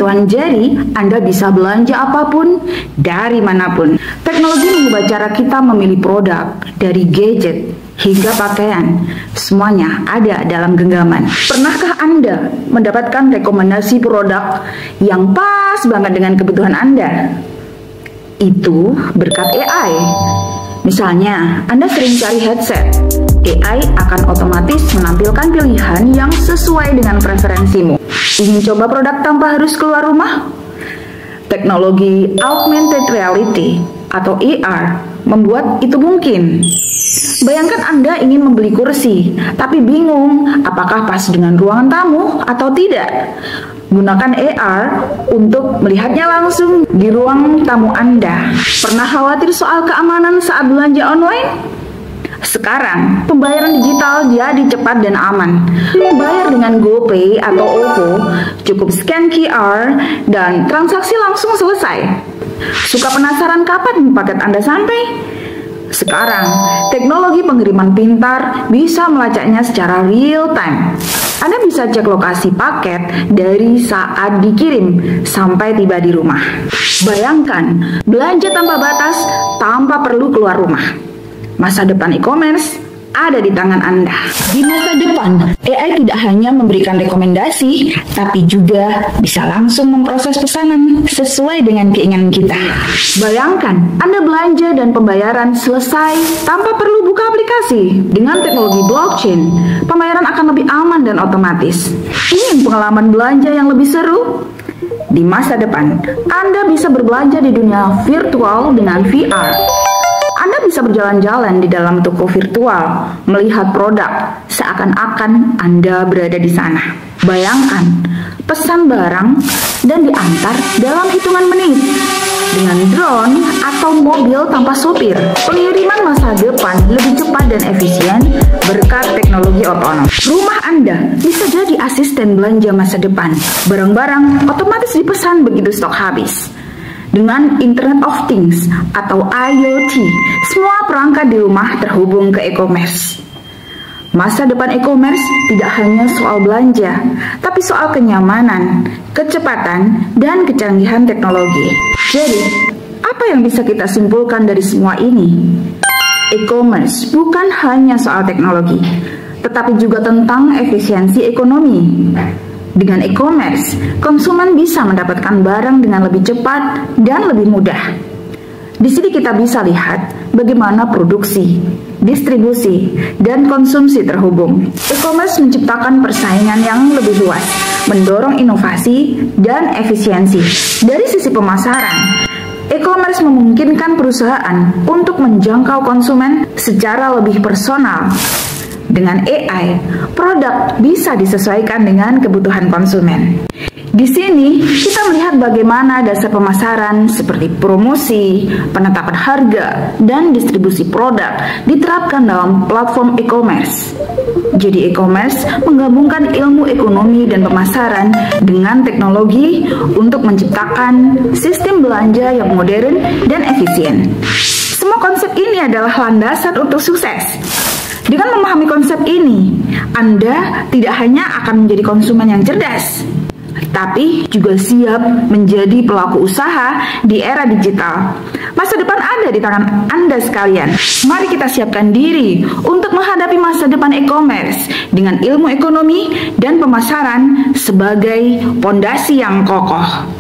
sentuhan jari, Anda bisa belanja apapun, dari manapun. Teknologi mengubah cara kita memilih produk, dari gadget hingga pakaian. Semuanya ada dalam genggaman. Pernahkah Anda mendapatkan rekomendasi produk yang pas banget dengan kebutuhan Anda? Itu berkat AI. Misalnya, Anda sering cari headset. AI akan otomatis menampilkan pilihan yang sesuai dengan preferensimu. Ingin coba produk tanpa harus keluar rumah? Teknologi augmented reality atau AR membuat itu mungkin. Bayangkan Anda ingin membeli kursi, tapi bingung apakah pas dengan ruangan tamu atau tidak. Gunakan AR untuk melihatnya langsung di ruang tamu Anda. Pernah khawatir soal keamanan saat belanja online? Sekarang, pembayaran digital jadi cepat dan aman. Bayar dengan GoPay atau OVO, cukup scan QR, dan transaksi langsung selesai. Suka penasaran kapan paket Anda sampai? Sekarang, teknologi pengiriman pintar bisa melacaknya secara real time. Anda bisa cek lokasi paket dari saat dikirim sampai tiba di rumah. Bayangkan, belanja tanpa batas tanpa perlu keluar rumah. Masa depan e-commerce ada di tangan Anda. Di masa depan, AI tidak hanya memberikan rekomendasi, tapi juga bisa langsung memproses pesanan sesuai dengan keinginan kita. Bayangkan, Anda belanja dan pembayaran selesai tanpa perlu buka aplikasi. Dengan teknologi blockchain, pembayaran akan lebih aman dan otomatis. Ingin pengalaman belanja yang lebih seru? Di masa depan, Anda bisa berbelanja di dunia virtual dengan VR. Anda bisa berjalan-jalan di dalam toko virtual, melihat produk seakan-akan Anda berada di sana. Bayangkan, pesan barang dan diantar dalam hitungan menit. Dengan drone atau mobil tanpa sopir, pengiriman masa depan lebih cepat dan efisien berkat teknologi otonom. Rumah Anda bisa jadi asisten belanja masa depan. Barang-barang otomatis dipesan begitu stok habis. Dengan Internet of Things atau IoT, semua perangkat di rumah terhubung ke e-commerce. Masa depan e-commerce tidak hanya soal belanja, tapi soal kenyamanan, kecepatan, dan kecanggihan teknologi. Jadi, apa yang bisa kita simpulkan dari semua ini? E-commerce bukan hanya soal teknologi, tetapi juga tentang efisiensi ekonomi. Dengan e-commerce, konsumen bisa mendapatkan barang dengan lebih cepat dan lebih mudah. Di sini kita bisa lihat bagaimana produksi, distribusi, dan konsumsi terhubung. E-commerce menciptakan persaingan yang lebih luas, mendorong inovasi dan efisiensi. Dari sisi pemasaran, e-commerce memungkinkan perusahaan untuk menjangkau konsumen secara lebih personal. Dengan AI, produk bisa disesuaikan dengan kebutuhan konsumen. Di sini, kita melihat bagaimana dasar pemasaran seperti promosi, penetapan harga, dan distribusi produk diterapkan dalam platform e-commerce. Jadi e-commerce menggabungkan ilmu ekonomi dan pemasaran dengan teknologi untuk menciptakan sistem belanja yang modern dan efisien. Semua konsep ini adalah landasan untuk sukses. Dengan memahami konsep ini, Anda tidak hanya akan menjadi konsumen yang cerdas, tapi juga siap menjadi pelaku usaha di era digital. Masa depan ada di tangan Anda sekalian. Mari kita siapkan diri untuk menghadapi masa depan e-commerce dengan ilmu ekonomi dan pemasaran sebagai pondasi yang kokoh.